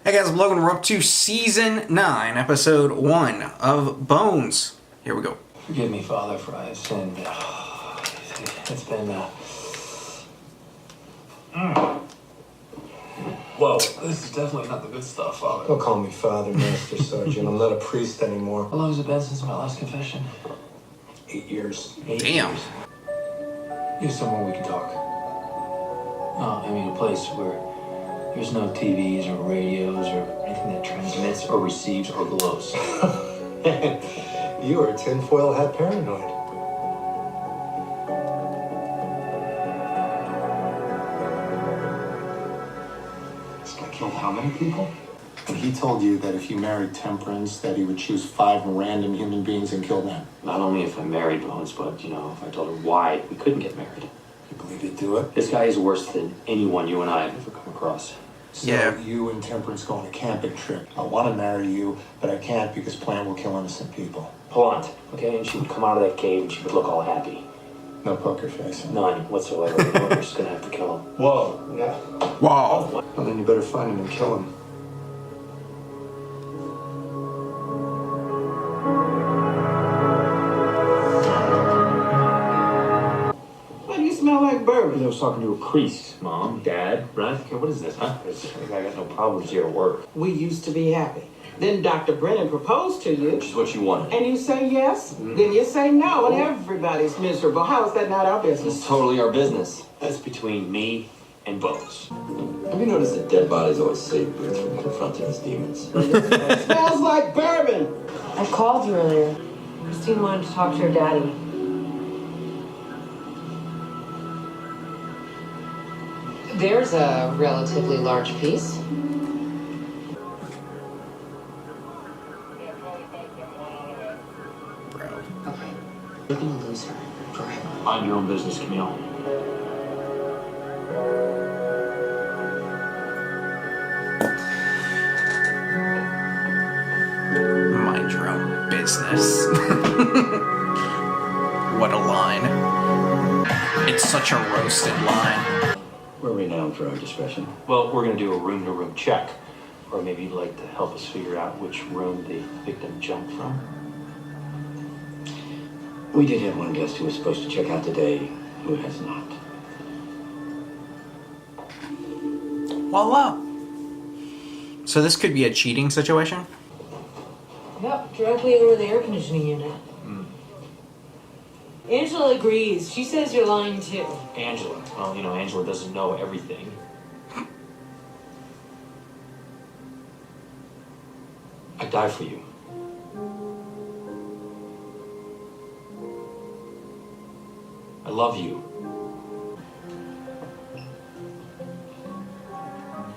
Hey guys, I'm Logan. We're up to Season 9, Episode 1 of Bones. Here we go. Forgive me, Father, for I have sinned. It's been, Whoa, this is definitely not the good stuff, Father. Don't call me Father, Master Sergeant. I'm not a priest anymore. How long has it been since my last confession? 8 years. Damn. Years. Here's somewhere we can talk. No, I mean a place where there's no TVs or radios or anything that transmits or receives or glows. You are tinfoil hat paranoid. This guy killed how many people? And he told you that if you married Temperance, that he would choose 5 random human beings and kill them. Not only if I married Bones, but, you know, if I told her why we couldn't get married. You believe he'd do it? This guy is worse than anyone you and I have ever come across. So Yeah. you and Temperance go on a camping trip. I want to marry you, but I can't because Plant will kill innocent people. Plant, okay? And she would come out of that cave and she would look all happy. No poker face. None whatsoever. We're just gonna have to kill him. Whoa. Yeah. Wow. Well, then you better find him and kill him. Why do you smell like bourbon? I was talking to a priest. Mom, Dad, right? Okay, what is this, huh? I got no problems here at work. We used to be happy. Then Dr. Brennan proposed to you, Which is what you wanted. and you say yes, then you say no, and everybody's miserable. How is that not our business? It's totally our business. That's between me and Bones. Have you noticed that dead bodies always save Boots from confronting his demons? It smells like bourbon. I called you earlier. Christine wanted to talk to her daddy. There's a relatively large piece. Bro. Okay. You're gonna lose her forever. Mind your own business, Camille. Mind your own business. What a line. It's such a roasted line. We're renowned for our discretion. Well, we're gonna do a room-to-room check. Or maybe you'd like to help us figure out which room the victim jumped from. We did have one guest who was supposed to check out today who has not. Voila. So this could be a cheating situation? Yep, directly over the air conditioning unit. Angela agrees. She says you're lying too. Angela. Well, you know, Angela doesn't know everything. I'd die for you. I love you.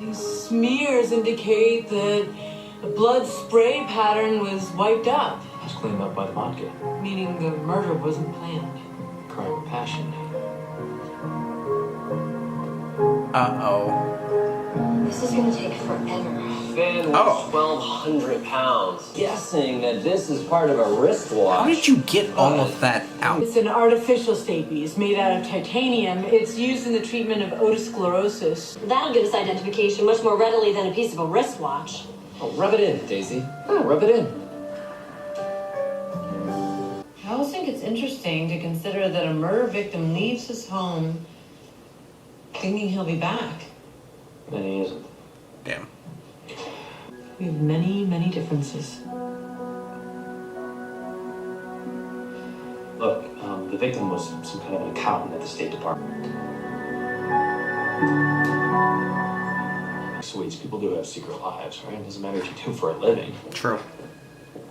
These smears indicate that the blood spray pattern was wiped up, I was cleaned up by the vodka. meaning the murder wasn't planned. Crime of passion. Uh-oh. This is gonna take forever. Fan Oh. 1,200 pounds. Guessing that this is part of a wristwatch. How did you get all of that out? It's an artificial stapes made out of titanium. It's used in the treatment of otosclerosis. That'll give us identification much more readily than a piece of a wristwatch. Oh, rub it in, Daisy. Oh, rub it in. I always think it's interesting to consider that a murder victim leaves his home thinking he'll be back. And he isn't. Damn. We have many, many differences. Look, the victim was some kind of an accountant at the State Department. Swedes, people do have secret lives, right? It doesn't matter what you do for a living. True.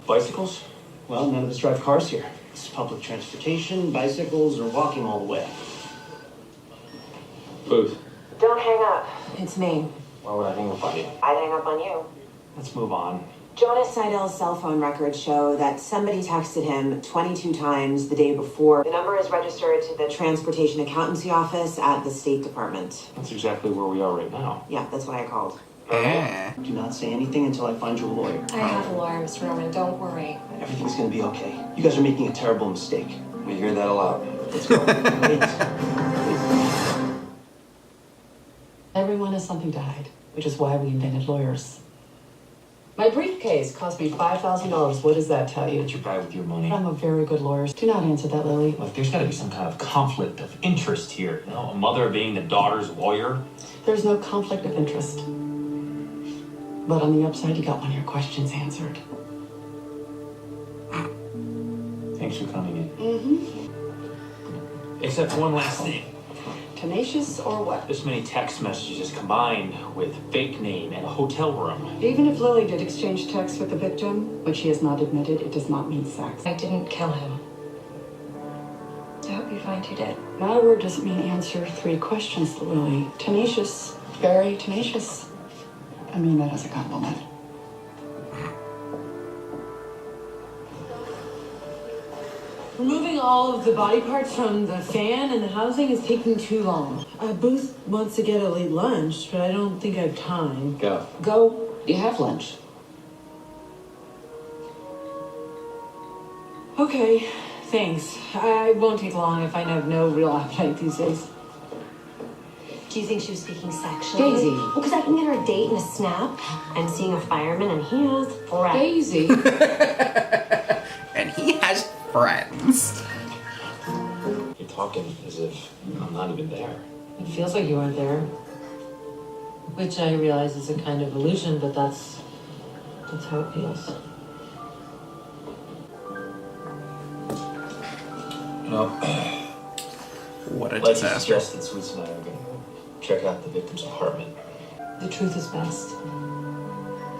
Bicycles? Well, none of us drive cars here. It's public transportation, bicycles, or walking all the way. Booth. Don't hang up. It's me. Why would I hang up on you? I'd hang up on you. Let's move on. Jonas Seidel's cell phone records show that somebody texted him 22 times the day before. The number is registered to the Transportation Accountancy Office at the State Department. That's exactly where we are right now. Yeah, that's why I called. Eh. Do not say anything until I find you a lawyer. I have a lawyer, Mr. Norman. Don't worry. Everything's gonna be okay. You guys are making a terrible mistake. We hear that a lot. Let's go. Everyone has something to hide, which is why we invented lawyers. My briefcase cost me $5,000. What does that tell you? That you're bad with your money. I'm a very good lawyer. Do not answer that, Lily. Look, there's got to be some kind of conflict of interest here. You know, a mother being the daughter's lawyer. There's no conflict of interest. But on the upside, you got one of your questions answered. Thanks for coming in. Mm-hmm. Except one last thing. Tenacious or what? This many text messages combined with fake name and a hotel room. Even if Lily did exchange texts with the victim, which she has not admitted, it does not mean sex. I didn't kill him. I hope you find you did. That word doesn't mean answer 3 questions, Lily. Tenacious. Very tenacious. I mean that as a compliment. Removing all of the body parts from the fan and the housing is taking too long. Booth wants to get a late lunch, but I don't think I have time. Go. Go. You have lunch. Okay, thanks. I won't take long if I have no real appetite these days. Do you think she was speaking sexually? Daisy. Well, because I can get her a date and a snap. I'm seeing a fireman and he has friends. Daisy. And he has friends. You're talking as if I'm not even there. It feels like you weren't there. Which I realize is a kind of illusion, but that's how it feels. You know, What a like you disaster. suggested, Sweets and I are going to check out the victim's apartment. The truth is best.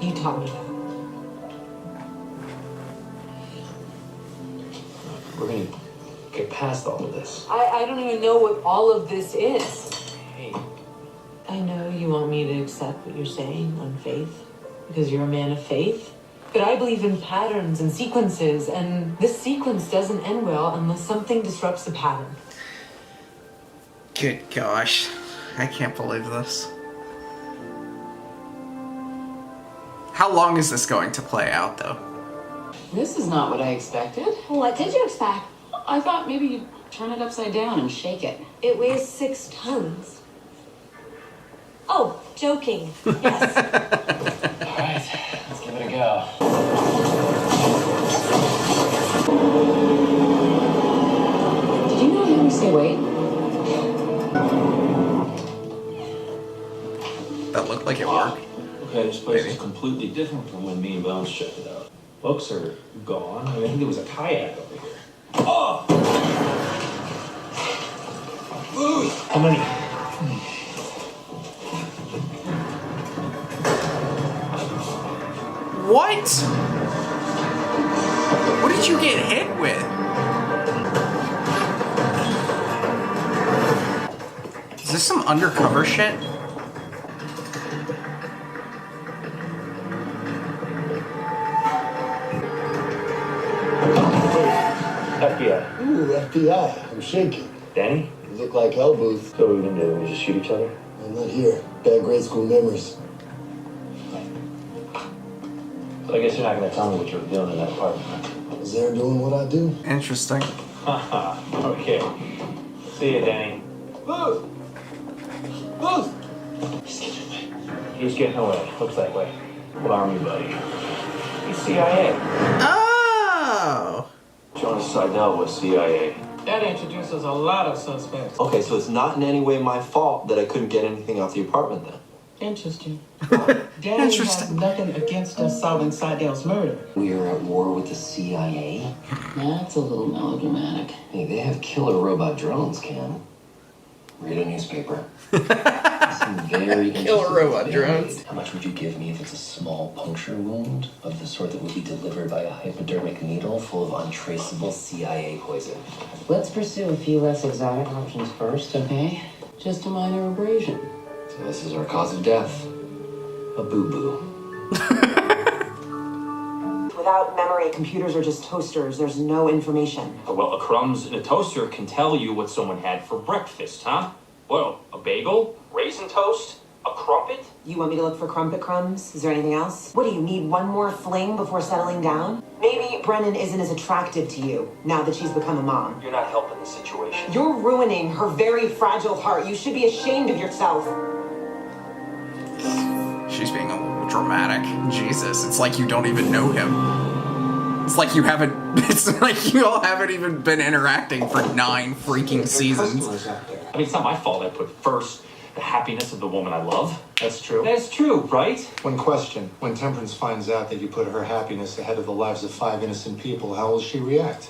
You taught me that. We're going to get past all of this. I don't even know what all of this is. Hey, I know you want me to accept what you're saying on faith, because you're a man of faith. But I believe in patterns and sequences, and this sequence doesn't end well unless something disrupts the pattern. Good gosh. I can't believe this. How long is this going to play out, though? This is not what I expected. What did you expect? I thought maybe you'd turn it upside down and shake it. It weighs 6 tons. Oh, joking. Yes. all right, let's give it a go. Did you not hear me say wait? That looked like it worked. Okay, this place Maybe. is completely different from when me and Bones checked it out. Books are gone. I mean, I think there was a kayak over here. Oh! Ooh, how many? What? What did you get hit with? Is this some undercover shit? FBI. Ooh, FBI. I'm shaking. Danny? You look like hell, Booth. So what are we gonna do? We just shoot each other? I'm not here. Bad grade school memories. So I guess you're not gonna tell me what you were doing in that apartment, huh? I was there doing what I do. Interesting. Haha, okay. See you, Danny. Booth! Booth! He's getting away. He's getting away. Looks that way. What army, buddy? He's CIA. Oh! Jonas Seidel was CIA. That introduces a lot of suspects. Okay, so it's not in any way my fault that I couldn't get anything out the apartment then. Interesting. Daddy has nothing against us solving Seidel's murder. We are at war with the CIA. That's a little melodramatic. Hey, they have killer robot drones, Cam. Read a newspaper. Some very Killer robot interesting drones. things. How much would you give me if it's a small puncture wound of the sort that would be delivered by a hypodermic needle full of untraceable CIA poison? Let's pursue a few less exotic options first, okay? Just a minor abrasion. So this is our cause of death. A boo-boo. Without memory, computers are just toasters. There's no information. Well, a crumbs in a toaster can tell you what someone had for breakfast, huh? Well, a bagel? Raisin toast? A crumpet? You want me to look for crumpet crumbs? Is there anything else? What do you need, one more fling before settling down? Maybe Brennan isn't as attractive to you now that she's become a mom. You're not helping the situation. You're ruining her very fragile heart. You should be ashamed of yourself. She's being a little dramatic. Jesus, it's like you don't even know him. It's like you haven't. It's like you all haven't even been interacting for 9 freaking seasons. I mean, it's not my fault I put first the happiness of the woman I love. That's true. That's true, right? One question. When Temperance finds out that you put her happiness ahead of the lives of 5 innocent people, how will she react?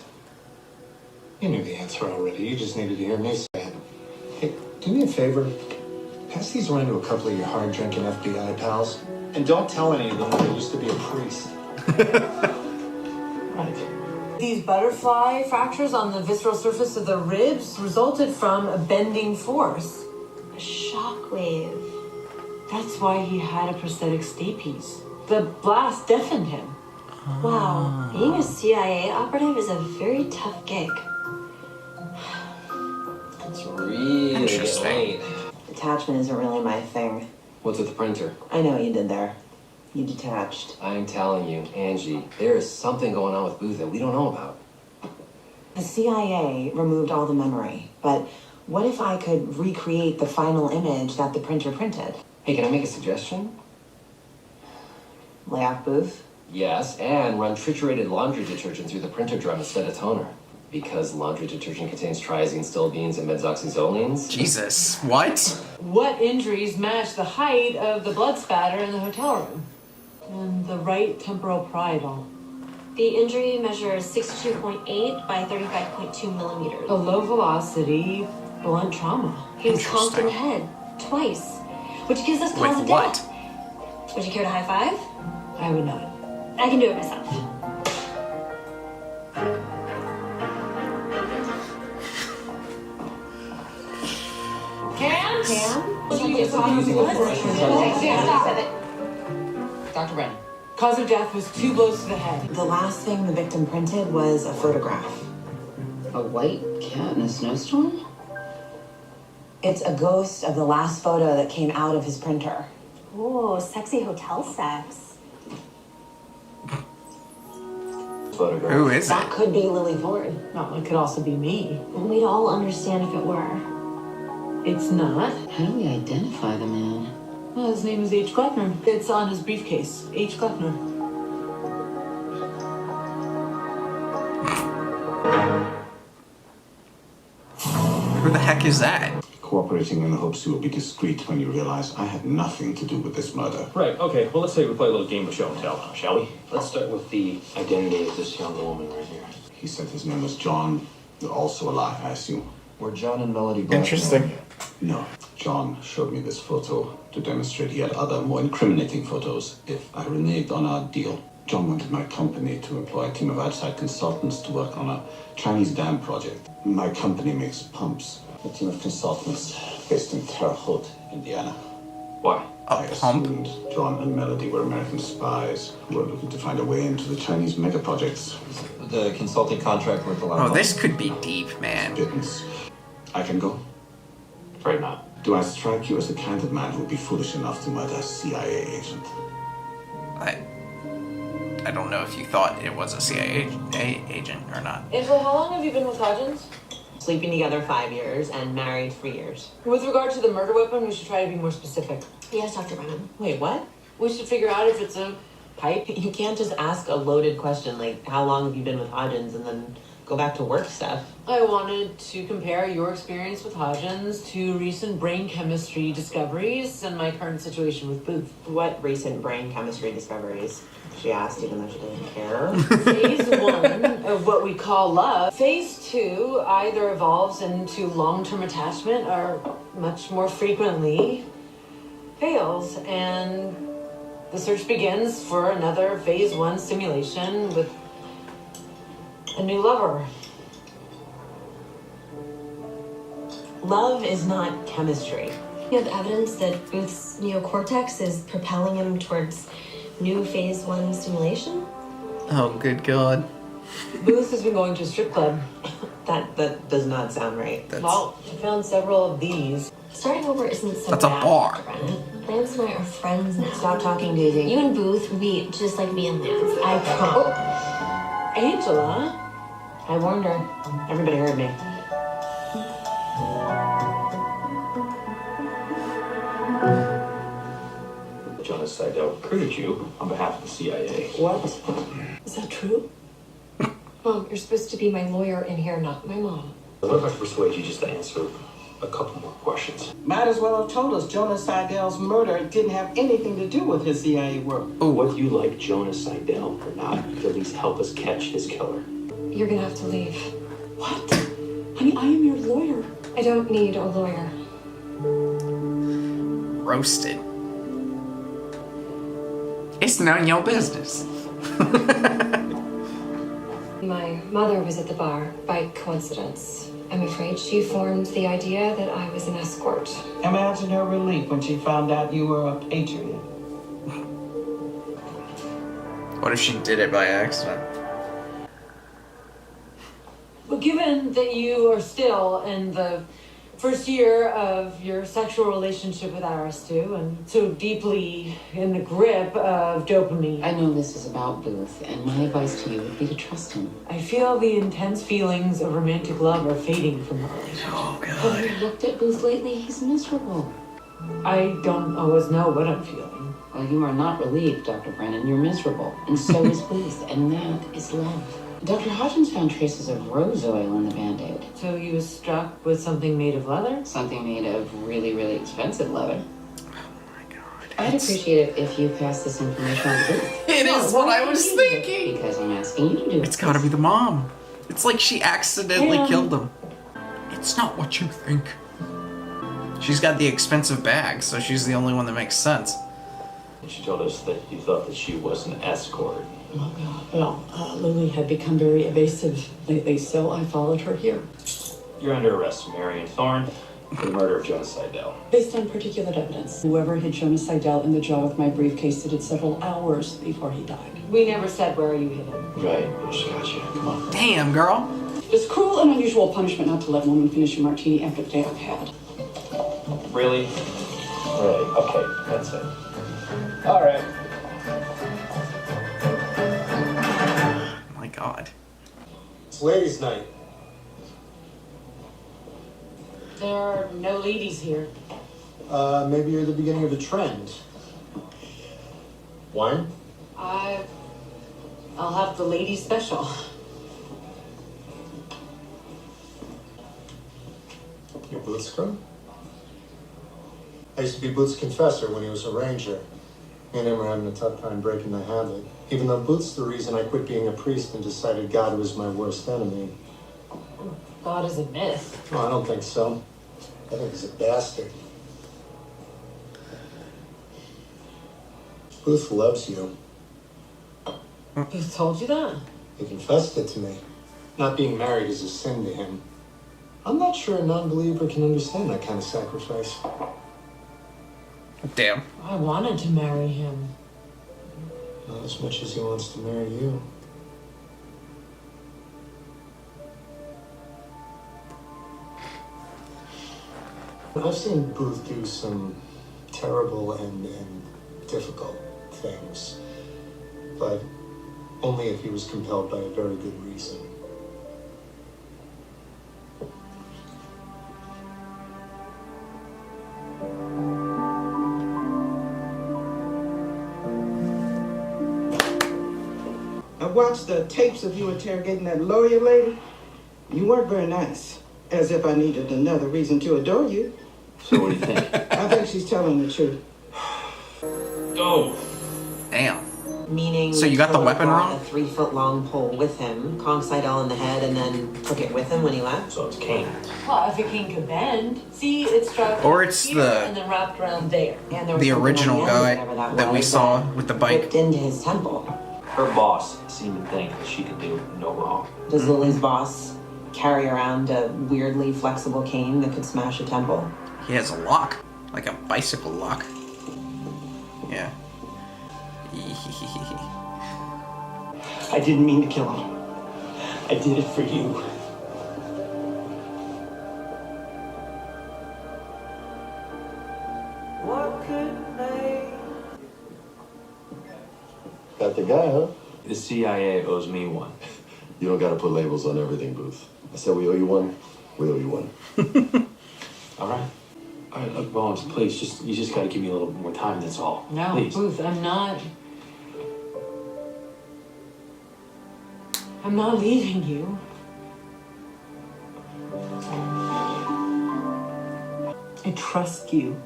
You knew the answer already. You just needed to hear me say it. Hey, do me a favor. Pass these around to a couple of your hard-drinking FBI pals. And don't tell any of them that I used to be a priest. Right. These butterfly fractures on the visceral surface of the ribs resulted from a bending force. A shockwave. That's why he had a prosthetic stapes. The blast deafened him. Wow, being a CIA operative is a very tough gig. It's really Interesting. late. Attachment isn't really my thing. What's with the printer? I know what you did there. You detached. I'm telling you, Angie, there is something going on with Booth that we don't know about. The CIA removed all the memory, but what if I could recreate the final image that the printer printed? Hey, can I make a suggestion? Lay off Booth? Yes, and run triturated laundry detergent through the printer drum instead of toner. Because laundry detergent contains triazine, stilbenes, and benzoxazolines. Jesus, what? What injuries match the height of the blood spatter in the hotel room? And the right temporal parietal. The injury measures 62.8 by 35.2 millimeters. A low velocity, blunt trauma. He was conked in the head twice, which gives us cause of With what? death. Would you care to high five? I would not. I can do it myself. Dr. Brennan. Cause of death was 2 blows to the head. The last thing the victim printed was a photograph. A white cat in a snowstorm? It's a ghost of the last photo that came out of his printer. Ooh, sexy hotel sex. Photograph. Who is That it? could be Lily Ford. No, it could also be me. We'd all understand if it were. It's not. How do we identify the man? Well, his name is H. Gluckner. It's on his briefcase. H. Gluckner. Who the heck is that? Cooperating in the hopes you will be discreet when you realize I had nothing to do with this murder. Right, okay. Well, let's say we play a little game of show and tell, shall we? Let's start with the identity of this young woman right here. He said his name was John, also alive, I assume. Were John and Melody blackmailed? Interesting. No. John showed me this photo to demonstrate he had other, more incriminating photos if I reneged on our deal. John wanted my company to employ a team of outside consultants to work on a Chinese dam project. My company makes pumps. A team of consultants based in Terre Haute, Indiana. Why? I pump? assumed John and Melody were American spies who were looking to find a way into the Chinese mega projects. The consulting contract worth a lot of Oh, money. this could be deep, man. Pittance. I can go? Afraid not. Do I strike you as the kind of man who would be foolish enough to murder a CIA agent? I don't know if you thought it was a CIA agent or not. Angela, how long have you been with Hodgins? Sleeping together 5 years and married 3 years. With regard to the murder weapon, we should try to be more specific. Yes, Dr. Brennan. Wait, what? We should figure out if it's a pipe. You can't just ask a loaded question like, how long have you been with Hodgins, and then go back to work stuff. I wanted to compare your experience with Hodgins to recent brain chemistry discoveries and my current situation with Booth. What recent brain chemistry discoveries? She asked, even though she didn't care. Phase 1 of what we call love. Phase 2 either evolves into long-term attachment or much more frequently fails, and the search begins for another Phase 1 stimulation with a new lover. Love is not chemistry. You have evidence that Booth's neocortex is propelling him towards new phase 1 stimulation? Oh, good God. Booth has been going to a strip club. That does not sound right. Well, I found several of these. Starting over isn't so That's a bad, bar. Dr. Brennan. Lance and I are friends now. Stop talking, Daisy. You and Booth would be just like me and Lance. I promise. Angela? I warned her. Everybody heard me. Jonas Seidel recruited you on behalf of the CIA. What? Is that true? Mom, you're supposed to be my lawyer in here, not my mom. What if I could persuade you just to answer a couple more questions? Might as well have told us Jonas Seidel's murder didn't have anything to do with his CIA work. Whether you like Jonas Seidel or not, you could at least help us catch his killer. You're gonna have to leave. What? Honey, I am your lawyer. I don't need a lawyer. Roasted. It's none of your business. My mother was at the bar by coincidence. I'm afraid she formed the idea that I was an escort. Imagine her relief when she found out you were a patriot. What if she did it by accident? Well, given that you are still in the first year of your sexual relationship with Aristu and so deeply in the grip of dopamine, I know this is about Booth, and my advice to you would be to trust him. I feel the intense feelings of romantic love are fading from the relationship. Oh, Have you looked at Booth lately? He's miserable. I don't always know what I'm feeling. Well, you are not relieved, Dr. Brennan. You're miserable. And so is Booth, and that is love. Dr. Hodgins found traces of rose oil in the Band-Aid. So you was struck with something made of leather? Something made of really, really expensive leather. Oh my god. I'd appreciate it if you pass this information on to Booth. It is what I was thinking. Because I'm asking you to do it. It's gotta be the mom. It's like she accidentally killed him. It's not what you think. She's got the expensive bag, so she's the only one that makes sense. And she told us that you thought that she was an escort. Oh, God. Well, Lily had become very evasive lately, so I followed her here. You're under arrest, Marion Thorne, for the murder of Jonas Seidel. Based on particular evidence, whoever hid Jonas Seidel in the jaw with my briefcase did it several hours before he died. We never said where you hid him. Right, just gotcha. Come on. Damn, girl. It's cruel and unusual punishment not to let a woman finish a martini after the day I've had. Really? Really? Okay, that's it. All right. My god. It's ladies' night. There are no ladies here. Maybe you're the beginning of a trend. Wine? I'll have the ladies special. Your Booth's crew? I used to be Booth's confessor when he was a ranger. Me and him were having a tough time breaking the habit. Even though Booth's the reason I quit being a priest and decided God was my worst enemy. God is a myth. No, I don't think so. I think he's a bastard. Booth loves you. Who told you that? He confessed it to me. Not being married is a sin to him. I'm not sure a non-believer can understand that kind of sacrifice. Damn. I wanted to marry him. Not as much as he wants to marry you. I've seen Booth do some terrible and difficult things, but only if he was compelled by a very good reason. I watched the tapes of you interrogating that lawyer lady. You weren't very nice. As if I needed another reason to adore you. So what do you think? I think she's telling the truth. Oh. Damn. Meaning, So you got the Taylor weapon brought wrong? a 3-foot-long pole with him, conked Seidel in the head, and then took it with him when he left. So it's Kane. Well, if it can could bend. See, it's struck Or it's here the- and then wrapped around there. And there was The something original on the end, guy whatever that we was, saw that with the bike. hooked into his temple. Her boss seemed to think that she could do no wrong. Does Lily's boss carry around a weirdly flexible cane that could smash a temple? He has a lock. Like a bicycle lock. Yeah. I didn't mean to kill him. I did it for you. Got the guy, huh? The CIA owes me one. You don't gotta put labels on everything, Booth. I said we owe you one, we owe you one. All right. All right, look, Bones, please, you just gotta give me a little more time, that's all. No, please. Booth, I'm not leaving you. I trust you.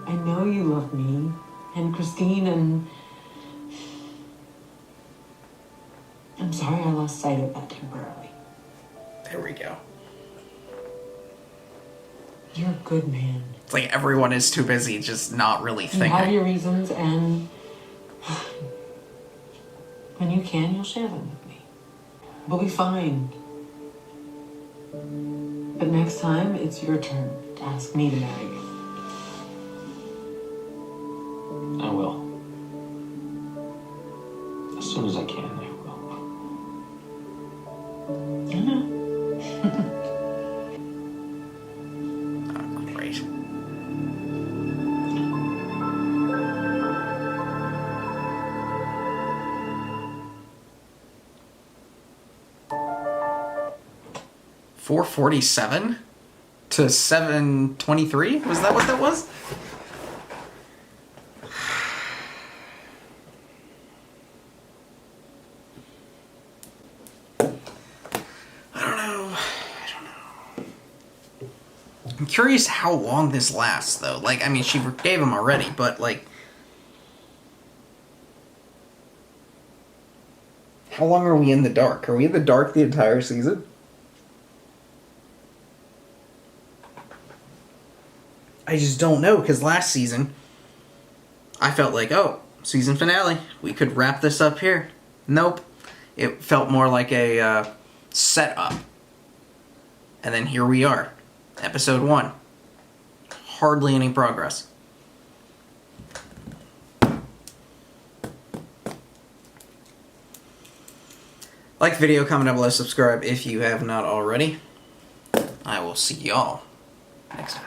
I know you love me and Christine, and I'm sorry I lost sight of that temporarily. There we go. You're a good man. It's like everyone is too busy just not really You thinking. have your reasons, and when you can, you'll share them with me. We'll be fine. But next time, it's your turn to ask me to marry you. I will. As soon as I can, I will. I know. Oh, great. $447 to $723? Was that what that was? I'm curious how long this lasts, though. Like, I mean, she forgave him already, but, like... How long are we in the dark? Are we in the dark the entire season? I just don't know, because last season, I felt like, oh, season finale. We could wrap this up here. Nope. It felt more like a setup. And then here we are. Episode 1. Hardly any progress. Like the video, comment down below, subscribe if you have not already. I will see y'all next time.